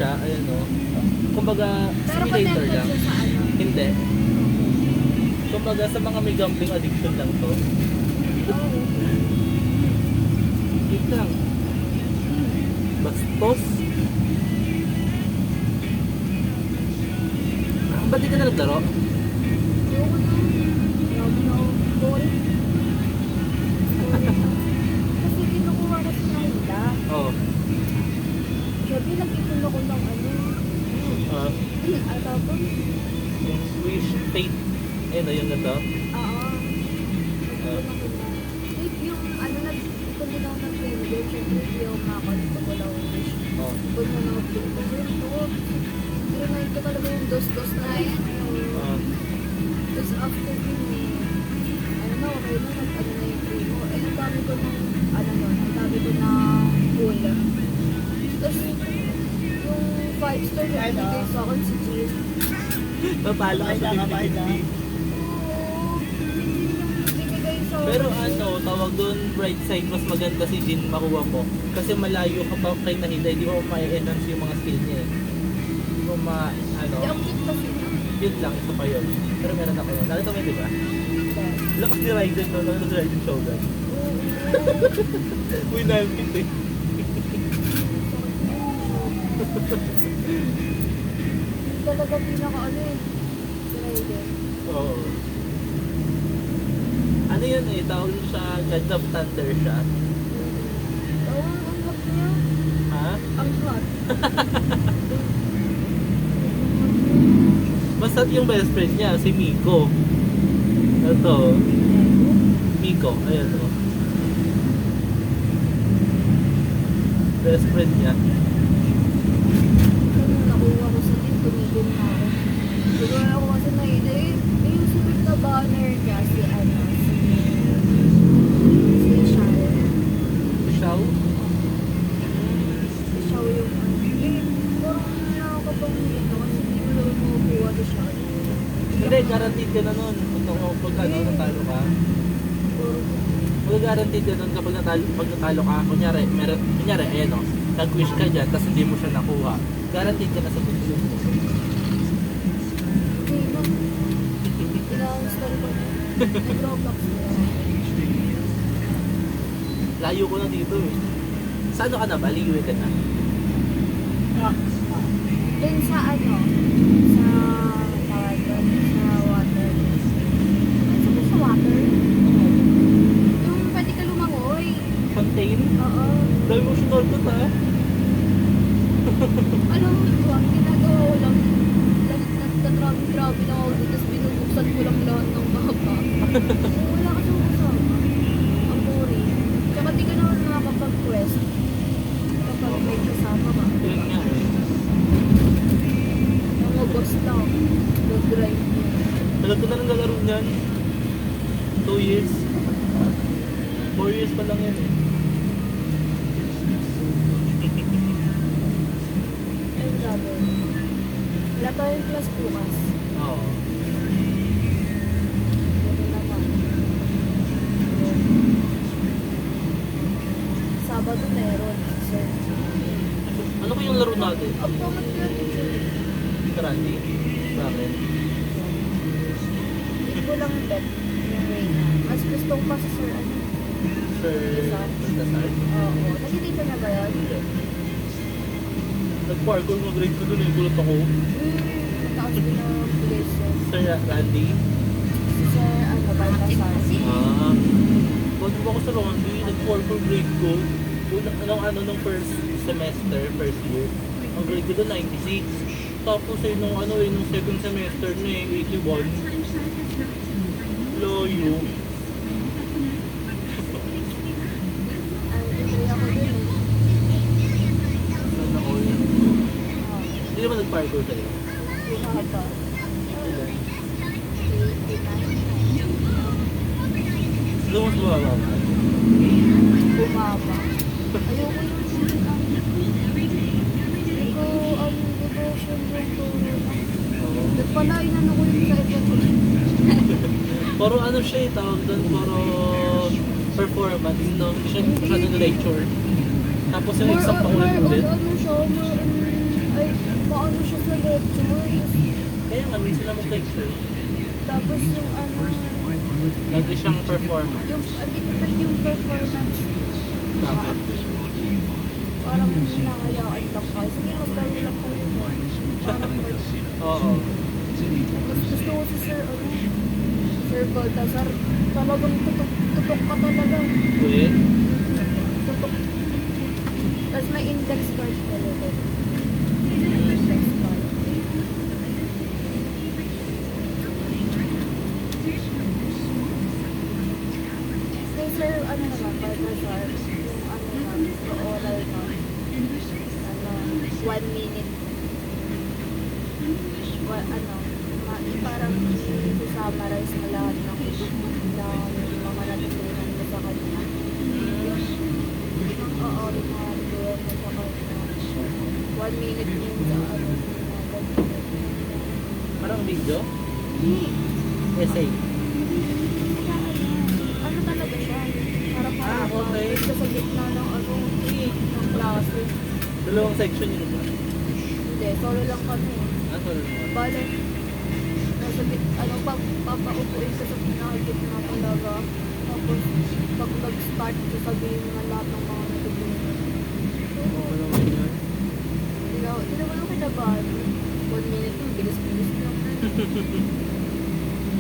siya, ayan o. Kumbaga, Pero simulator connected lang. siya sa ano. Hindi. Kumbaga, sa mga may gambling addiction lang to. Oo. Yun lang. Bastos. Ba't di ka na naglaro? Ayoko na. Grabe na ako. Boring. Kasi kinukuha ko sa Naila. Oo. Sabi, nag-ipon ako ng ano. Ano ba? Yung wish, fate. Ayun o, yung ganito. Oo. Yung ano, nag-ipon din ako ng favorite. Siyempre, hindi ako makakalito ko lang wish. Oo. Ipon na lang ako. Remind ko talaga yung dos-dos na yan. Tapos after yun, ano na, okay na, ano na yung free mo. Eh, ang dami ko ng, ano nun, ang dami ko ng pool. Tapos, yung 5-star na binigay sa akin, si Cheese. Papalo ka sa 50-50. Oo, binigay sa akin. Pero ano, tawag doon, bright side, mas maganda si Jin makuha mo. Kasi malayo ka pa kay Nahida, hindi mo ma-enhance yung mga skill niya eh. Hindi mo ano, Hindi, ang cute kasi na. yun lang, isa pa yun. Pero meron ako yun. Nakita mo yun, di ba? Lakas ni Raiden, no? Lakas ni Raiden Shogun. Uy, nalpit eh. Talaga pinaka-ano eh. Si Raiden. Oo. Ano yun eh, tawag siya, God of Thunder siya. Oo, ang hot niya. Ha? Ang hot. Basta yung best friend niya, si Miko. Ito. Miko, ayan o. Best friend niya. Nung nakuha ko sa din, tumigil na ako. Siguro ako kasi naida eh. Yung super na banner niya, si ano, si Shao. Shaw? Si Shao yung ano. Eh, parang nakakapang dito kasi hindi mo naman makukuha si Shao. Hindi, guaranteed ka na nun. Pag ano, natalo ka. Mag-guaranteed ka nun kapag natalo ka. Kunyari, ayan o. Nag-wish ka dyan, tapos hindi mo siya nakuha. Guaranteed ka na sa bunso mo. Hindi na. Kailangan ko na. Nag-Roblox na. Layo ko na dito eh. Sa ano ka na ba? Liwe ka na? Dun sa ano, sa tawag doon, sa water. Ano ba sa water? Yung pwede ka lumangoy. Fontaine? Oo. Dahil mo siya ko ta. Alam mo ito, ang ginagawa ko lang, nagtatrabi-trabi lang ako dito, tapos binubuksan ko lang lahat ng mapa. Wala ka siyang kasama. Ang boring. Tsaka di ka naman nakakapag-quest kapag may kasama ka. Yun nga eh. Mga boss lang, mag-drive mo. Tagal ko na nang lalaro niyan. 2 years. 4 years pa lang yan eh. Ayun, grabe. Wala tayong class bukas. Oo. Buti naman. Sabado meron. So, Ano ko yung laro natin? automat na teacher. Karandi? Bakit? Hindi ko lang bet yung Reyna. Mas gusto ko pa sa Sir ano. Sir Baltasar? Oo. Nakikita na ba yun? Nag-parkour mo grade ko dun eh. Kulot ako. Mataas din ang tuition. Sir Randy? Si Sir ano, Baltasar. Bago ba ako sa Rondi? Nag-parkour grade ko. Nung first semester, first year. Ang grade ko doon 96. Tapos eh, nung second semester na eh, 81. Loyo. Ang degree ako dun eh. Sana all. Oo. Hindi naman nag-parkour sa'yo. Pinaka. Ilan? 89. Ano mas mababa ba? Bumaba. Ayoko yung hindi ko ang devotion yung turo na. Oo. Pala, inano ko yun sa event. Puro ano siya eh, tawag doon, puro performance, no? Hindi siya masyadong lecture. Tapos yung exam pa ulit-ulit. Ano siya, more on, ay, Kaya nga, minsan na mag-lecture. Tapos yung ano, Lagi siyang performance. hindi naman yung performance. Bakit? Parang hinahayaan lang kayo. Sige, magdalo lang kayo. Parang Oo. Tapos gusto ko si Sir, Sir Baltasar, talagang tutok ka talaga. Wait. Tutok. Tapos may index card talaga. Index card. Kay Sir, ano naman, Baltasar, yung ano naman, oral na, 1 minute. Parang i-summarize mo lahat ng mga natutunan mo sa kanya. Oo, yung mga natutunan mo sa kanya. 1 minute yun sa ano. Parang video? Hindi. Essay. Ano talaga siya? Parang Okay. Ito sa gitna ng ano, ng klase. Dalawang section yun ba? Hindi, solo lang kami. Sorry naman. Bale, nasa papaupuin ka sa pinakagitna talaga. Tapos, pag nag-start, sasabihin mo na lahat ng mga natutunan. Oo, naman yun. Hindi naman ako kinabahan. 1 minute yung bilis-bilis lang.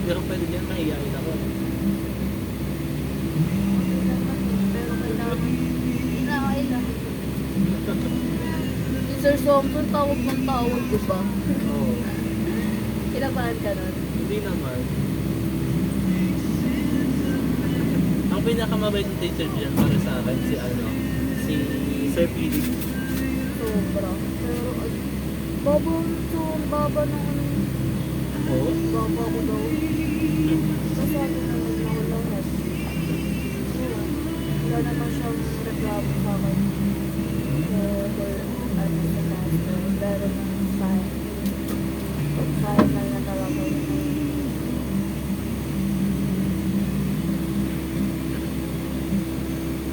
Pero pwede dyan, mahihayin ako. Okay naman eh, pero kailangan. Hindi na kailangan. Si Sir Somson, tawag ng tawag, di ba? Oo. Kinabahan ka nun? Hindi naman. Ang pinakamabait ng teacher dyan para sa akin, si Sir Philip. Sobra. Pero, baba ng ano. Oo. Baba ko daw. Kasi ano naman ako lahat. Oo. Wala naman siyang reklamo sa akin. For ano sa master. Pero nang sign. Pag final na talaga yun.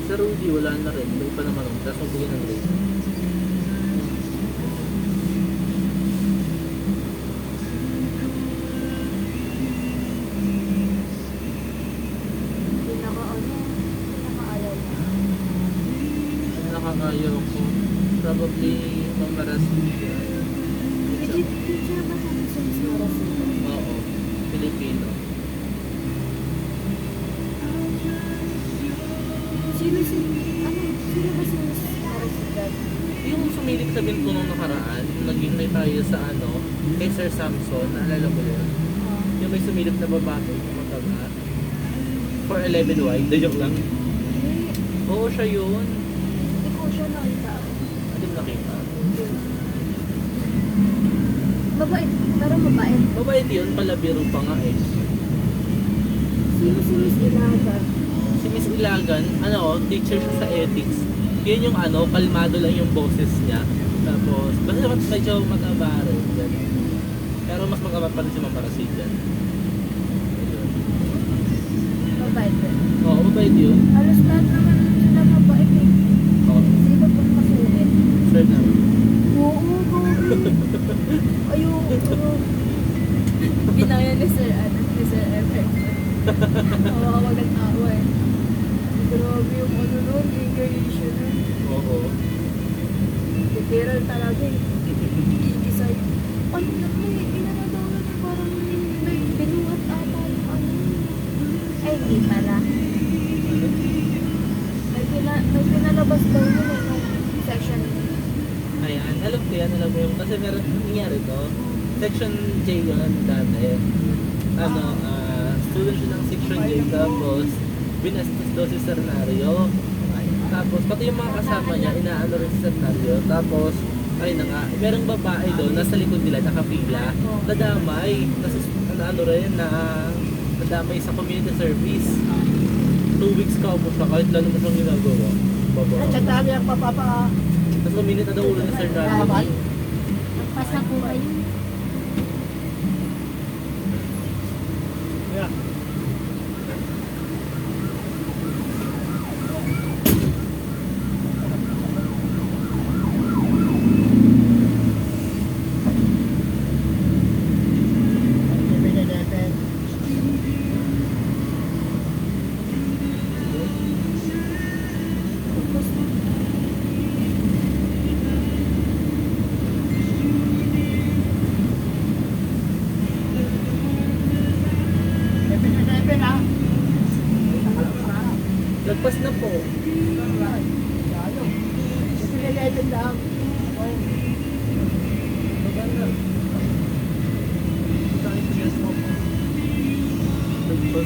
Sa Rudy, wala na rin. May pa naman ako. Tapos magbigay ng grade. Pinakaayaw na. Ang nakakayaw ko, probably Mamarasigan. Teacher ba sa Miss Marasita? Oo. Filipino. Sino ba si Miss Marasita? Yung sumilip sa binto nung nakaraan, naging may tayo sa kay Sir Samson, naalala mo yun? Yung may sumilip na babae, yung mataba. 4'11 wide, the joke lang. Oo, siya yun. Hindi ko siya nakita. Hindi mo nakita. Mabait, pero mabait. Mabait yun, palabiro pa nga eh. Sino si Miss Ilaga? Si Miss Ilagan, teacher siya sa ethics. Yun yung kalmado lang yung boses niya. Tapos, basta medyo mataba rin. Ganun. Pero mas magkamat pa rin si Mamarasigan. Mabait din. Oo, mabait yun. Halos lahat naman sila mabait eh. Oo, Sino pang masulit? sure na. Oo, ayoko. Ginaya ni Sir Evan. Hawa ng tawa eh. Grabe yung nun, engagation nun. Oo. Literal talaga eh. I-decide. Ano na po eh, pinanadawan na parang may binuhat ata yung ano. Ay, hindi pala. May pinalabas daw yun eh, nung section. Ayan, alam ko yan, alam mo yung, kasi meron nangyari to. Section J yun dati. Student siya ng section J, tapos binastos daw si Sernario. Tapos pati yung mga kasama niya, inaano rin si Sernario. Tapos, ayun na nga, merong babae doon, nasa likod nila, nakapila, nadamay, nadamay sa community service. 2 weeks ka mo siya, kahit lalo mo siyang ginagawa. Baba. At dami ang papapa. Tapos kuminit na daw ulo ni Sernario. Pasa po kayo. Yeah.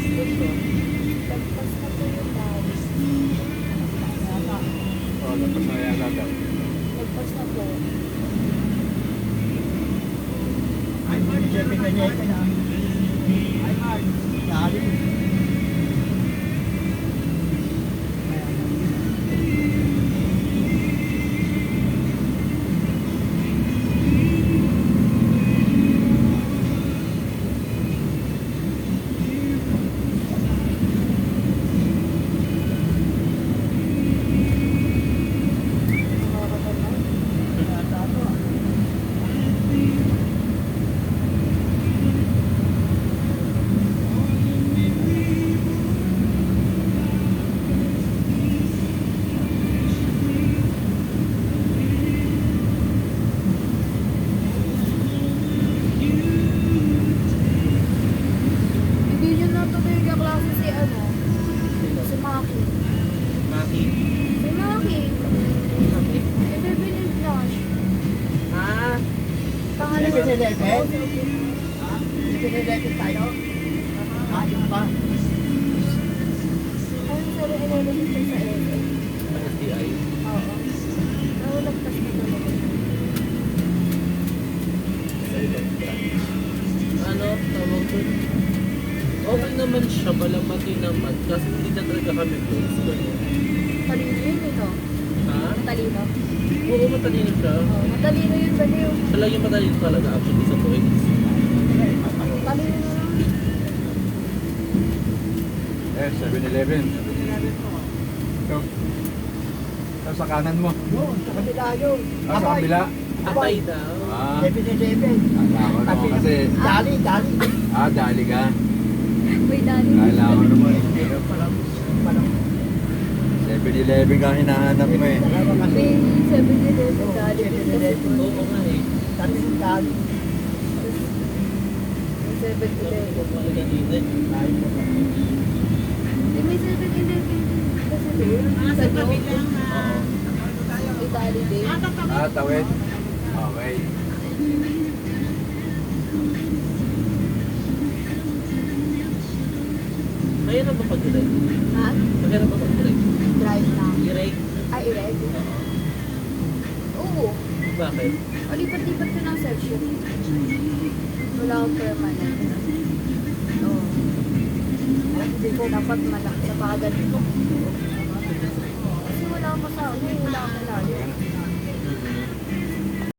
na siya. Lagpas na po yung Taos. Yata. Oo, tapos na yata daw. Lagpas na po. Ay, Mark, siyempre ka niya ito na. Ay, Mark, dali. Nakakatanay. Yata ito, ah. Hindi nyo natuloy kaklase si ano? Si Maki. Maki. Si Maki. Maki. Hindi binignash. Ah, Pangalawa. Level 11? Oo, okay. Ha? Ikinilekit tayo? Ayun pa. Ano sa rin ilalagay ko sa LA? STI. Oo. Nalagpas na talaga. Ano, tawag ko. Okay naman siya, balabati naman. Kasi hindi na talaga kami close. Ganyan. Matalino yun eh, no? Ha? Matalino. Oo, matalino siya. Oo, matalino yun ba yun? Siya lang yung matalino talaga actually sa points. Matalino na lang. Eh, 7-Eleven. Ito. Ito sa kanan mo. Yun, sa kabila yun. Ah, sa kabila. Abay daw. Ah, 7-11. kala ko naman kasi, Dali, dali. dali ka. Uy, Dani. Kala ko naman. Parang 7-Eleven ka hinahanap mo eh. dalawa kasi. May 7-Eleven Dani. 7-Eleven. Oo nga eh. Dati dali. May 7-Eleven. Huwag mo kanina eh. Dahil po kami. May 7-Eleven kasi doon. Sa Joe. Oo. May Dali din. Ah, tawid. Okay. Mahirap ba pag-direct? Ha? Mahirap ba pag-direct? Drive lang. Direct? Ay, i-red? Oo. Oo. Bakit? Lipat-lipat ko ng section. Wala akong permanent. Oo. Hindi ko dapat malaki sa pakaganito. Kasi wala akong kasama. Wala akong malayo.